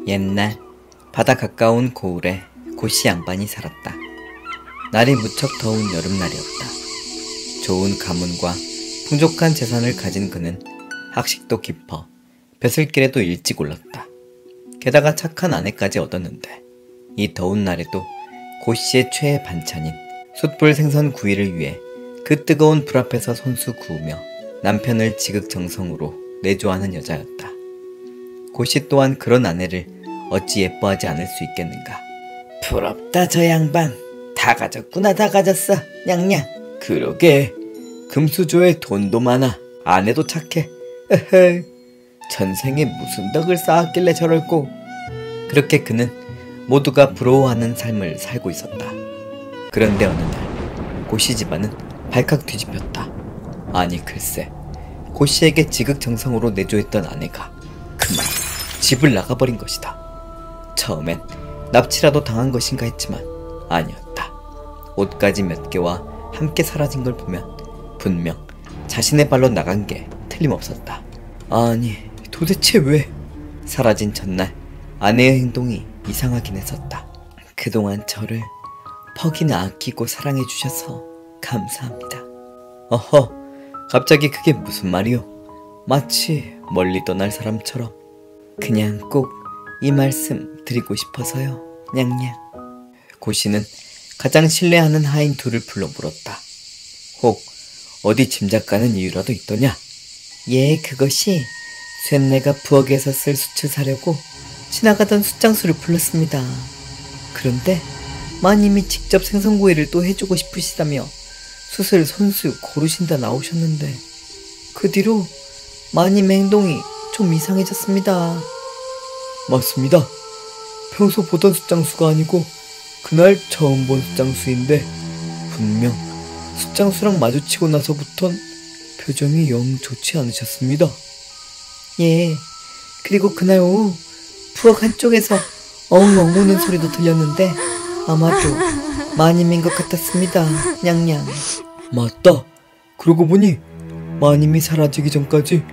옛날 바다 가까운 고을에 고씨 양반이 살았다. 날이 무척 더운 여름날이었다. 좋은 가문과 풍족한 재산을 가진 그는 학식도 깊어 벼슬길에도 일찍 올랐다. 게다가 착한 아내까지 얻었는데 이 더운 날에도 고씨의 최애 반찬인 숯불 생선 구이를 위해 그 뜨거운 불 앞에서 손수 구우며 남편을 지극정성으로 내조하는 여자였다. 고씨 또한 그런 아내를 어찌 예뻐하지 않을 수 있겠는가. 부럽다 저 양반. 다 가졌구나. 다 가졌어. 냥냥. 그러게. 금수저에 돈도 많아. 아내도 착해. 에헤. 전생에 무슨 덕을 쌓았길래 저럴꼬. 그렇게 그는 모두가 부러워하는 삶을 살고 있었다. 그런데 어느 날 고씨 집안은 발칵 뒤집혔다. 아니 글쎄, 고씨에게 지극정성으로 내조했던 아내가 그만 집을 나가버린 것이다. 처음엔 납치라도 당한 것인가 했지만 아니었다. 옷가지 몇 개와 함께 사라진 걸 보면 분명 자신의 발로 나간 게 틀림없었다. 아니 도대체 왜? 사라진 전날 아내의 행동이 이상하긴 했었다. 그동안 저를 퍽이나 아끼고 사랑해 주셔서 감사합니다. 어허, 갑자기 그게 무슨 말이오? 마치 멀리 떠날 사람처럼. 그냥 꼭 이 말씀 드리고 싶어서요. 냥냥. 고씨는 가장 신뢰하는 하인 둘을 불러 물었다. 혹 어디 짐작가는 이유라도 있더냐? 예, 그것이 쇳내가 부엌에서 쓸 숯을 사려고 지나가던 숯장수를 불렀습니다. 그런데 마님이 직접 생선구이를 또 해주고 싶으시다며 숯을 손수 고르신다 나오셨는데 그 뒤로 마님의 행동이 좀 이상해졌습니다. 맞습니다. 평소 보던 숯장수가 아니고 그날 처음 본 숯장수인데 분명 숯장수랑 마주치고 나서부턴 표정이 영 좋지 않으셨습니다. 예, 그리고 그날 오후 부엌 한쪽에서 엉엉 우는 소리도 들렸는데 아마도 마님인 것 같았습니다. 냥냥. 맞다. 그러고 보니 마님이 사라지기 전까지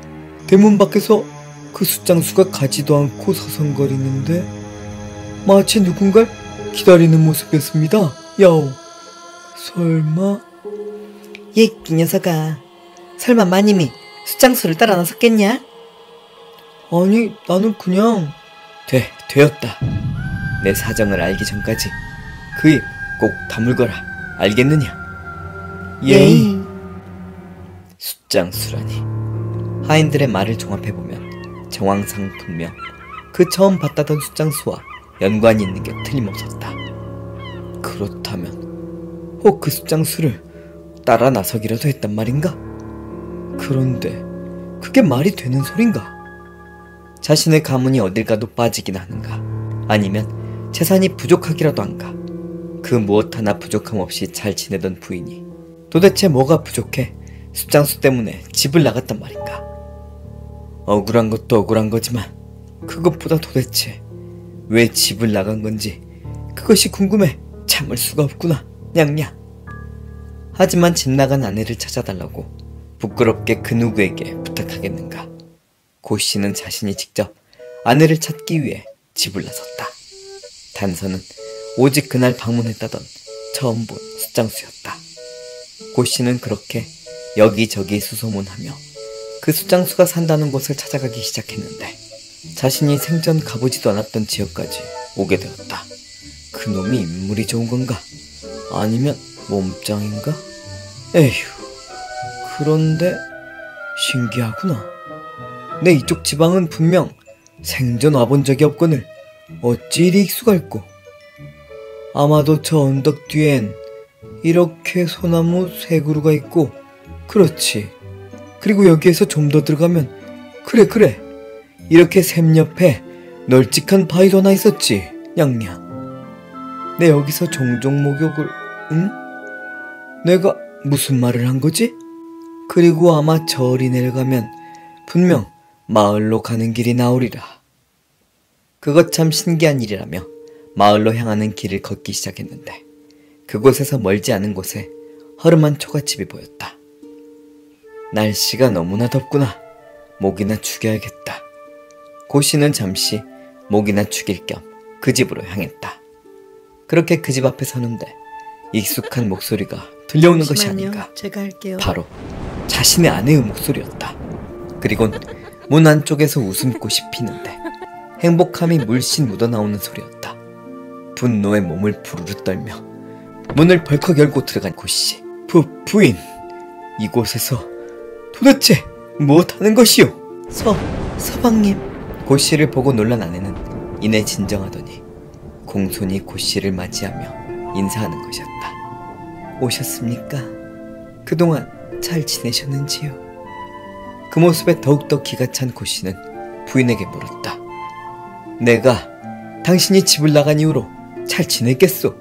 대문 밖에서 그 숯장수가 가지도 않고 서성거리는데 마치 누군가를 기다리는 모습이었습니다. 야오. 설마? 이 녀석아, 설마 마님이 숯장수를 따라 나섰겠냐? 아니, 나는 그냥 되었다. 내 사정을 알기 전까지 그 입 꼭 다물거라. 알겠느냐? 예이. 숫장수라니. 하인들의 말을 종합해보면 정황상 분명 그 처음 봤다던 숫장수와 연관이 있는 게 틀림없었다. 그렇다면 혹 그 숫장수를 따라 나서기라도 했단 말인가? 그런데 그게 말이 되는 소린가? 자신의 가문이 어딜 가도 빠지긴 하는가? 아니면 재산이 부족하기라도 한가? 그 무엇 하나 부족함 없이 잘 지내던 부인이 도대체 뭐가 부족해 숫장수 때문에 집을 나갔단 말인가? 억울한 것도 억울한 거지만 그것보다 도대체 왜 집을 나간 건지 그것이 궁금해 참을 수가 없구나. 냥냥. 하지만 집 나간 아내를 찾아달라고 부끄럽게 그 누구에게 부탁하겠는가? 고씨는 자신이 직접 아내를 찾기 위해 집을 나섰다. 단서는 오직 그날 방문했다던 처음 본 숫장수였다. 고씨는 그렇게 여기저기 수소문하며 그 숫장수가 산다는 곳을 찾아가기 시작했는데 자신이 생전 가보지도 않았던 지역까지 오게 되었다. 그놈이 인물이 좋은 건가? 아니면 몸짱인가? 에휴, 그런데 신기하구나. 내 이쪽 지방은 분명 생전 와본 적이 없거늘 어찌 이리 익숙할꼬. 아마도 저 언덕 뒤엔 이렇게 소나무 세 그루가 있고 그렇지. 그리고 여기에서 좀 더 들어가면 그래 이렇게 샘 옆에 널찍한 바위도 하나 있었지. 냥냥. 내 여기서 종종 목욕을 응? 내가 무슨 말을 한 거지? 그리고 아마 저리 내려가면 분명 마을로 가는 길이 나오리라. 그것 참 신기한 일이라며 마을로 향하는 길을 걷기 시작했는데 그곳에서 멀지 않은 곳에 허름한 초가집이 보였다. 날씨가 너무나 덥구나. 목이나 축여야겠다. 고씨는 잠시 목이나 죽일 겸 그 집으로 향했다. 그렇게 그 집 앞에 서는데 익숙한 목소리가 들려오는 것이 아닌가. 제가 할게요. 바로 자신의 아내의 목소리였다. 그리곤 문 안쪽에서 웃음꽃이 피는데 행복함이 물씬 묻어나오는 소리였다. 분노에 몸을 부르르 떨며 문을 벌컥 열고 들어간 고씨. 부인, 이곳에서 도대체 무엇하는 것이오? 서방님. 고씨를 보고 놀란 아내는 이내 진정하더니 공손히 고씨를 맞이하며 인사하는 것이었다. 오셨습니까? 그동안 잘 지내셨는지요? 그 모습에 더욱더 기가 찬 고씨는 부인에게 물었다. 내가 당신이 집을 나간 이후로 잘 지냈겠소?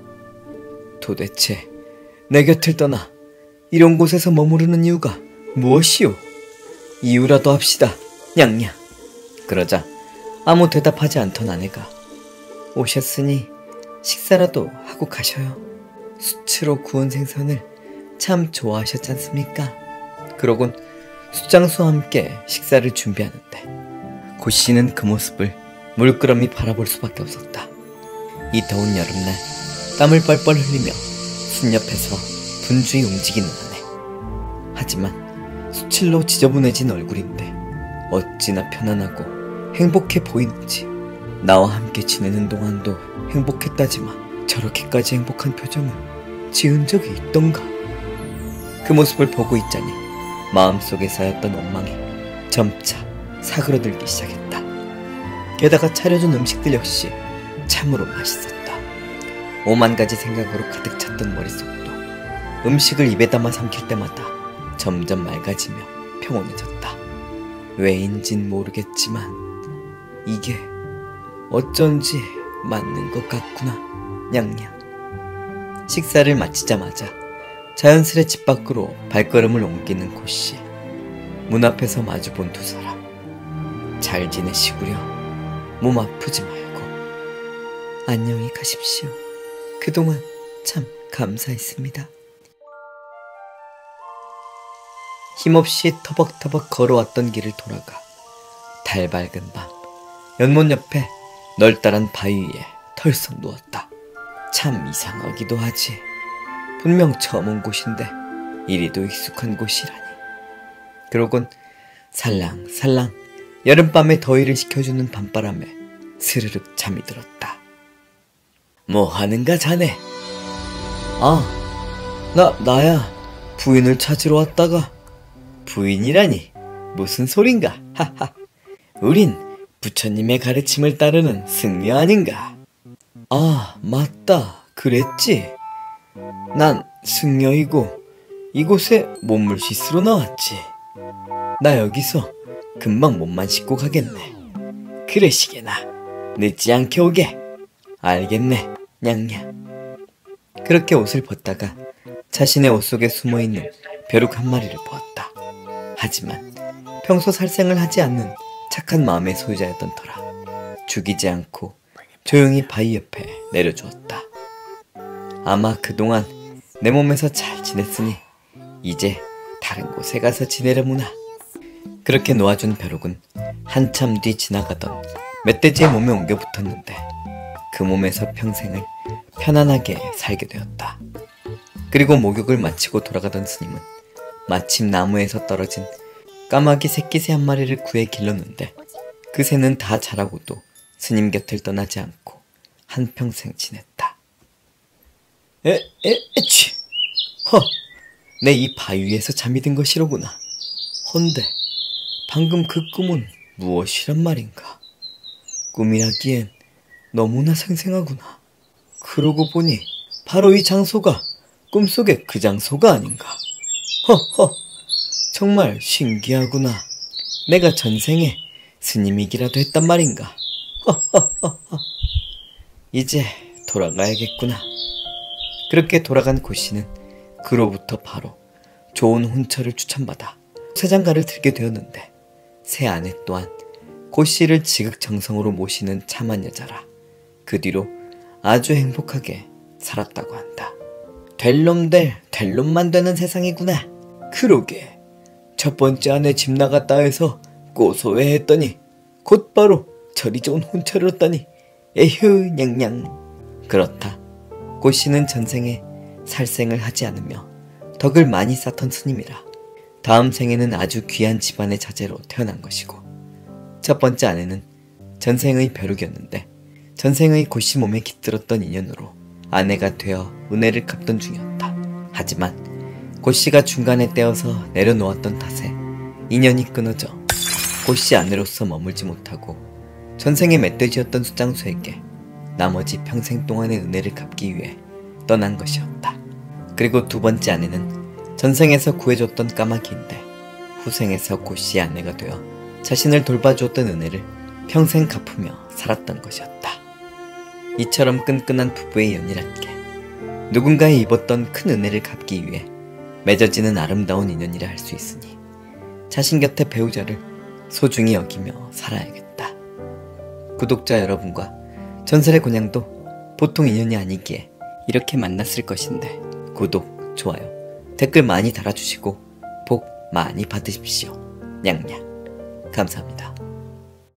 도대체 내 곁을 떠나 이런 곳에서 머무르는 이유가 무엇이오? 이유라도 합시다, 냥냥. 그러자 아무 대답하지 않던 아내가 오셨으니 식사라도 하고 가셔요. 수치로 구운 생선을 참 좋아하셨지 않습니까? 그러곤 숫장수와 함께 식사를 준비하는데 고씨는 그 모습을 물끄러미 바라볼 수밖에 없었다. 이 더운 여름날 땀을 뻘뻘 흘리며 숯 옆에서 분주히 움직이는 아내. 하지만 수칠로 지저분해진 얼굴인데 어찌나 편안하고 행복해 보이는지. 나와 함께 지내는 동안도 행복했다지만 저렇게까지 행복한 표정을 지은 적이 있던가. 그 모습을 보고 있자니 마음속에 쌓였던 원망이 점차 사그러들기 시작했다. 게다가 차려준 음식들 역시 참으로 맛있었다. 오만 가지 생각으로 가득 찼던 머릿속도 음식을 입에 담아 삼킬 때마다 점점 맑아지며 평온해졌다. 왜인진 모르겠지만 이게 어쩐지 맞는 것 같구나, 냥냥. 식사를 마치자마자 자연스레 집 밖으로 발걸음을 옮기는 고씨. 문 앞에서 마주본 두 사람. 잘 지내시구려. 몸 아프지 말고. 안녕히 가십시오. 그동안 참 감사했습니다. 힘없이 터벅터벅 걸어왔던 길을 돌아가 달 밝은 밤 연못 옆에 널따란 바위 위에 털썩 누웠다. 참 이상하기도 하지. 분명 처음 온 곳인데 이리도 익숙한 곳이라니. 그러곤 살랑살랑 여름밤의 더위를 식혀주는 밤바람에 스르륵 잠이 들었다. 뭐 하는가 자네? 나야. 부인을 찾으러 왔다가. 부인이라니 무슨 소린가? 하하. 우린 부처님의 가르침을 따르는 승려 아닌가? 맞다. 그랬지. 난 승려이고 이곳에 몸을 씻으러 나왔지. 나 여기서 금방 몸만 씻고 가겠네. 그러시게나. 늦지 않게 오게. 알겠네, 냥냥. 그렇게 옷을 벗다가 자신의 옷 속에 숨어있는 벼룩 한 마리를 보았다. 하지만 평소 살생을 하지 않는 착한 마음의 소유자였던 터라 죽이지 않고 조용히 바위 옆에 내려주었다. 아마 그동안 내 몸에서 잘 지냈으니 이제 다른 곳에 가서 지내려무나. 그렇게 놓아준 벼룩은 한참 뒤 지나가던 멧돼지의 몸에 옮겨 붙었는데 그 몸에서 평생을 편안하게 살게 되었다. 그리고 목욕을 마치고 돌아가던 스님은 마침 나무에서 떨어진 까마귀 새끼새 한 마리를 구해 길렀는데 그 새는 다 자라고도 스님 곁을 떠나지 않고 한평생 지냈다. 에치! 내 이 바위 위에서 잠이 든 것이로구나. 헌데 방금 그 꿈은 무엇이란 말인가? 꿈이라기엔 너무나 생생하구나. 그러고 보니 바로 이 장소가 꿈속의 그 장소가 아닌가? 정말 신기하구나. 내가 전생에 스님이기라도 했단 말인가? 이제 돌아가야겠구나. 그렇게 돌아간 고씨는 그로부터 바로 좋은 혼처를 추천받아 새장가를 들게 되었는데 새 아내 또한 고씨를 지극정성으로 모시는 참한 여자라 그 뒤로 아주 행복하게 살았다고 한다. 될 놈만 되는 세상이구나. 그러게 첫 번째 아내 집 나갔다 해서 고소해 했더니 곧바로 저리 좋은 혼처를 얻다니. 에휴 냥냥. 그렇다. 고씨는 전생에 살생을 하지 않으며 덕을 많이 쌓던 스님이라 다음 생에는 아주 귀한 집안의 자제로 태어난 것이고, 첫 번째 아내는 전생의 벼룩이었는데 전생의 고씨 몸에 깃들었던 인연으로 아내가 되어 은혜를 갚던 중이었다. 하지만 고씨가 중간에 떼어서 내려놓았던 탓에 인연이 끊어져 고씨 아내로서 머물지 못하고 전생의 멧돼지였던 수장수에게 나머지 평생 동안의 은혜를 갚기 위해 떠난 것이었다. 그리고 두 번째 아내는 전생에서 구해줬던 까마귀인데 후생에서 고씨의 아내가 되어 자신을 돌봐주었던 은혜를 평생 갚으며 살았던 것이었다. 이처럼 끈끈한 부부의 연이란 게 누군가에 입었던 큰 은혜를 갚기 위해 맺어지는 아름다운 인연이라 할 수 있으니 자신 곁에 배우자를 소중히 여기며 살아야겠다. 구독자 여러분과 전설의 곤양도 보통 인연이 아니기에 이렇게 만났을 것인데 구독, 좋아요, 댓글 많이 달아주시고 복 많이 받으십시오. 냥냥. 감사합니다.